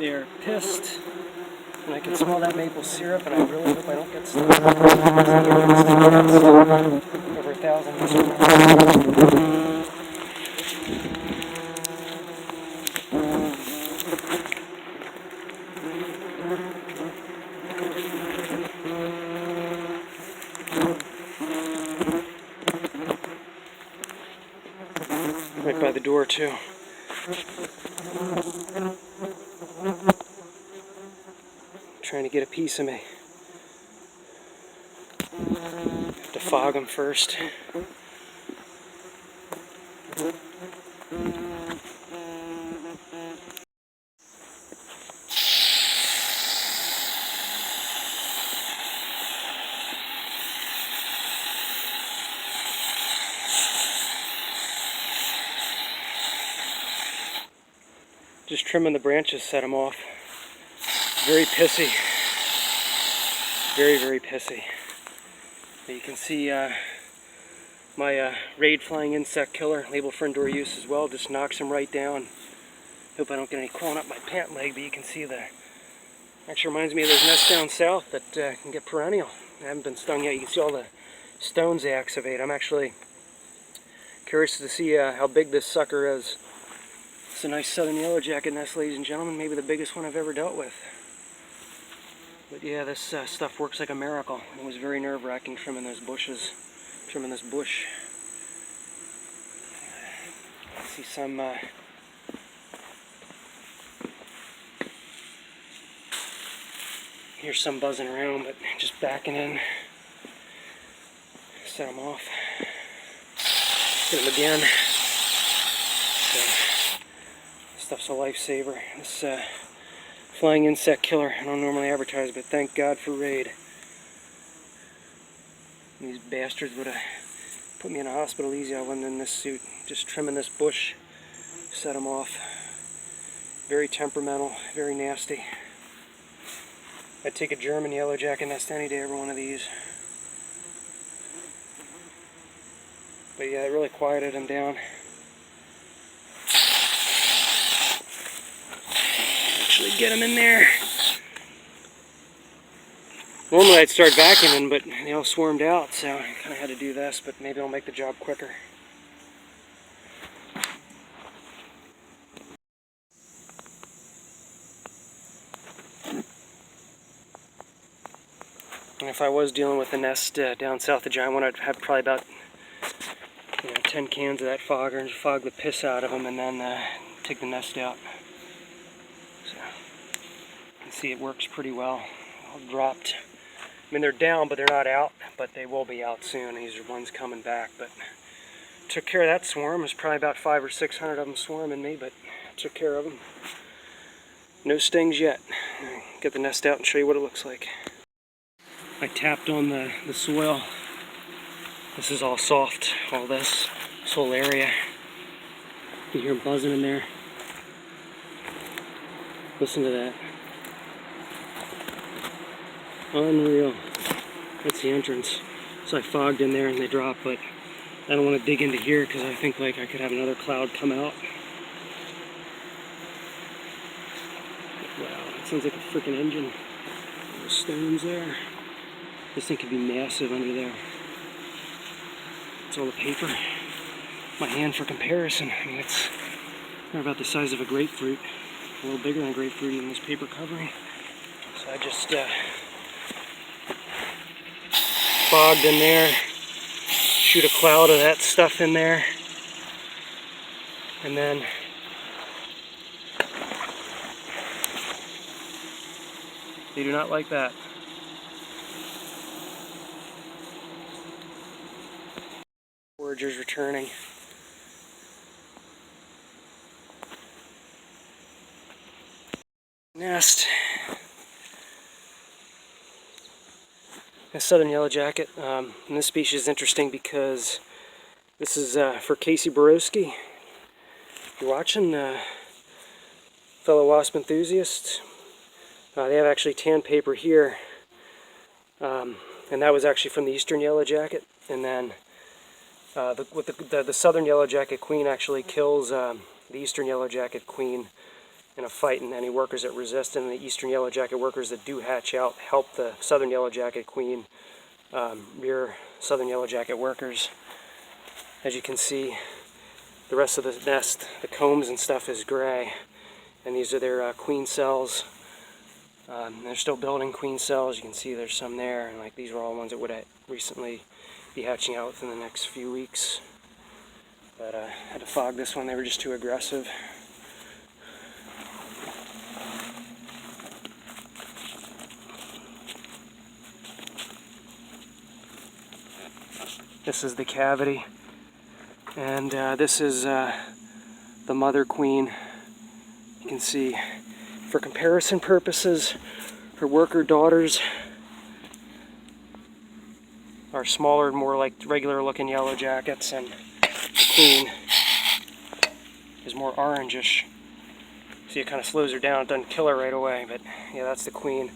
They're pissed, and I can smell that maple syrup, and I really hope I don't get stung. Over 1,000 right by the door too. Trying to get a piece of me. Have to fog them first. Just trimming the branches, set them off. Very pissy. Very, very pissy. You can see my raid flying insect killer, labeled for indoor use as well, just knocks them right down. Hope I don't get any crawling up my pant leg, but you can see actually reminds me of those nests down south that can get perennial. I haven't been stung yet. You can see all the stones they activate. I'm actually curious to see how big this sucker is. It's a nice southern yellowjacket nest, ladies and gentlemen. Maybe the biggest one I've ever dealt with. But yeah, this stuff works like a miracle. It was very nerve-wracking trimming those bushes, trimming this bush. See some hear some buzzing around, but just backing in. Set them off. Hit them again. So, stuff's a lifesaver. This flying insect killer, I don't normally advertise, but thank God for raid. These bastards would have put me in a hospital easy. I wasn't in this suit. Just trimming this bush, set them off. Very temperamental, very nasty. I'd take a German yellowjacket nest any day over one of these. But yeah, it really quieted them down. Actually get them in there. Normally I'd start vacuuming, but they all swarmed out, so I kind of had to do this, but maybe I'll make the job quicker. And if I was dealing with a nest down south of Giant One, I'd have probably about 10 cans of that fogger and just fog the piss out of them, and then take the nest out. So you can see it works pretty well. All dropped. I mean, they're down, but they're not out, but they will be out soon. These are ones coming back, but took care of that swarm. There's probably about 500 or 600 of them swarming me, but took care of them. No stings yet. Get the nest out and show you what it looks like. I tapped on the soil. This is all soft, all this whole area. You hear them buzzing in there. Listen to that. Unreal. That's the entrance. So I fogged in there and they dropped, but I don't want to dig into here because I think like I could have another cloud come out. Wow, that sounds like a freaking engine. Those stones there. This thing could be massive under there. It's all the paper. My hand for comparison. I mean, it's about the size of a grapefruit. A little bigger than grapefruit in this paper covering. So I just fogged in there. Shoot a cloud of that stuff in there. And then they do not like that. Foragers returning. Nest. A southern yellowjacket. And this species is interesting because this is for Casey Borowski. If you're watching, fellow wasp enthusiasts, they have actually tan paper here, and that was actually from the eastern yellowjacket. And then the southern yellowjacket queen actually kills the eastern yellowjacket queen, in a fight, and any workers that resist, and the eastern yellowjacket workers that do hatch out help the southern yellowjacket queen rear southern yellowjacket workers. As you can see, the rest of the nest, the combs and stuff, is gray, and these are their queen cells. They're still building queen cells. You can see there's some there, and like these were all ones that would recently be hatching out within the next few weeks. But I had to fog this one, they were just too aggressive. This is the cavity, and this is the mother queen. You can see, for comparison purposes, her worker daughters are smaller, more like regular looking yellowjackets, and the queen is more orangish. See, it kind of slows her down, it doesn't kill her right away, but yeah, that's the queen.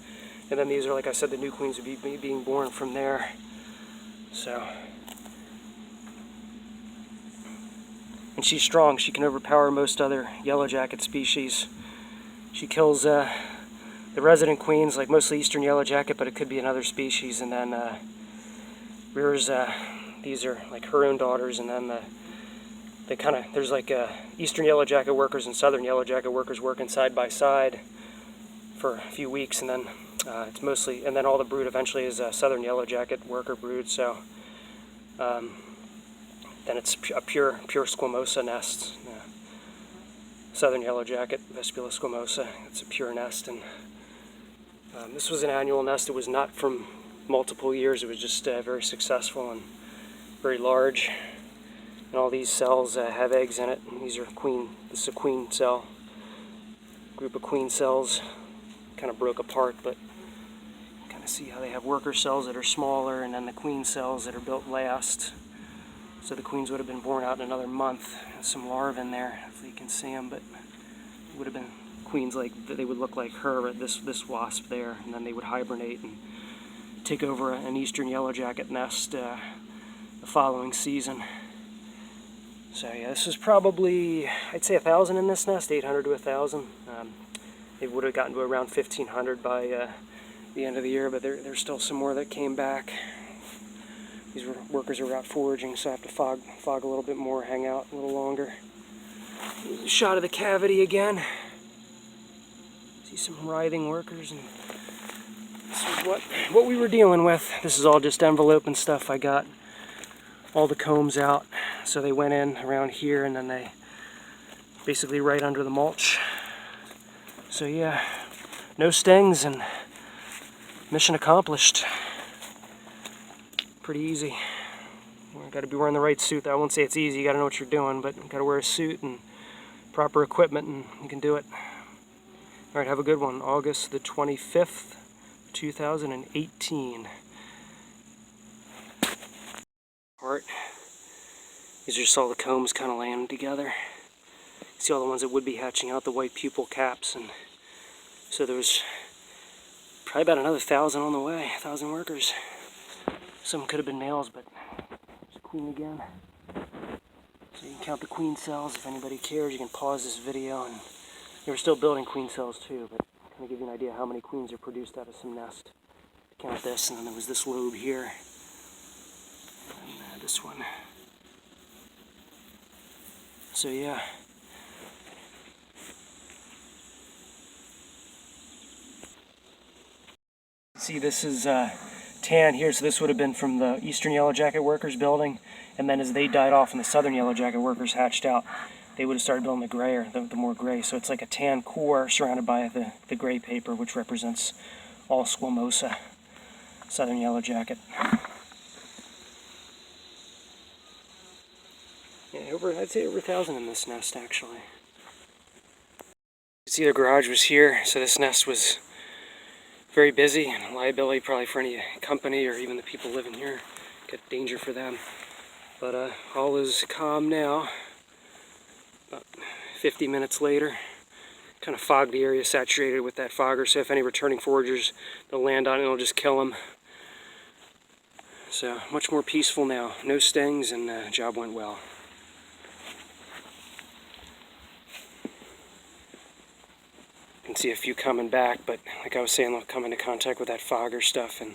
And then these are, like I said, the new queens would be being born from there. So, and she's strong. She can overpower most other yellowjacket species. She kills the resident queens, like mostly eastern yellowjacket, but it could be another species, and then rears, these are like her own daughters, and then there's like eastern yellowjacket workers and southern yellowjacket workers working side by side for a few weeks, and then it's mostly, and then all the brood eventually is southern yellowjacket worker brood. So then it's a pure squamosa nest. Southern yellowjacket, Vespula squamosa. It's a pure nest, and this was an annual nest. It was not from multiple years. It was just very successful and very large. And all these cells have eggs in it. And these are queen. This is a queen cell. Group of queen cells. Kind of broke apart, but you kind of see how they have worker cells that are smaller, and then the queen cells that are built last. So the queens would have been born out in another month. There's some larvae in there, hopefully you can see them, but it would have been queens like, they would look like her, this wasp there, and then they would hibernate and take over an eastern yellowjacket nest the following season. So yeah, this is probably, I'd say 1,000 in this nest, 800 to 1,000. It would have gotten to around 1,500 by the end of the year, but there's still some more that came back. These workers are out foraging, so I have to fog a little bit more, hang out a little longer. Here's a shot of the cavity again. See some writhing workers, and this is what we were dealing with. This is all just envelope and stuff. I got all the combs out, so they went in around here, and then they basically right under the mulch. So yeah, no stings, and mission accomplished. Pretty easy. You got to be wearing the right suit. I won't say it's easy. You got to know what you're doing, but you got to wear a suit and proper equipment, and you can do it. All right, have a good one. August the 25th, 2018. All right. These are just all the combs kind of laying together. See all the ones that would be hatching out, the white pupil caps, and so there was probably about another 1,000 on the way. 1,000 workers. Some could have been males, but there's a queen again. So you can count the queen cells. If anybody cares, you can pause this video, and they were still building queen cells too, but kind of give you an idea how many queens are produced out of some nest. Count this, and then there was this lobe here, and this one. So yeah. See, this is tan here, so this would have been from the eastern yellowjacket workers building, and then as they died off and the southern yellowjacket workers hatched out, they would have started building the grayer, the more gray. So it's like a tan core surrounded by the gray paper, which represents all squamosa, southern yellowjacket. Yeah, I'd say over 1,000 in this nest, actually. You see, the garage was here, so this nest was very busy, and a liability probably for any company or even the people living here. Get danger for them. But all is calm now. About 50 minutes later. Kind of fogged the area, saturated with that fogger, so if any returning foragers, they'll land on it and it'll just kill them. So much more peaceful now. No stings, and the job went well. see a few coming back, but like I was saying, they'll come into contact with that fogger stuff and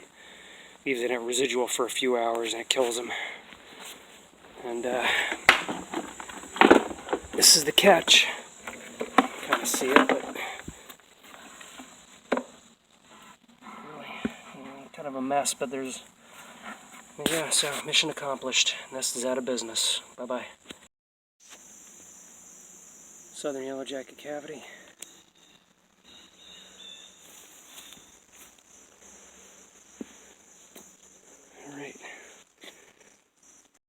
leaves it in residual for a few hours and it kills them. And this is the catch. Kind of see it, but really kind of a mess. But yeah, so mission accomplished. Nest is out of business. Bye-bye. Southern Yellowjacket cavity.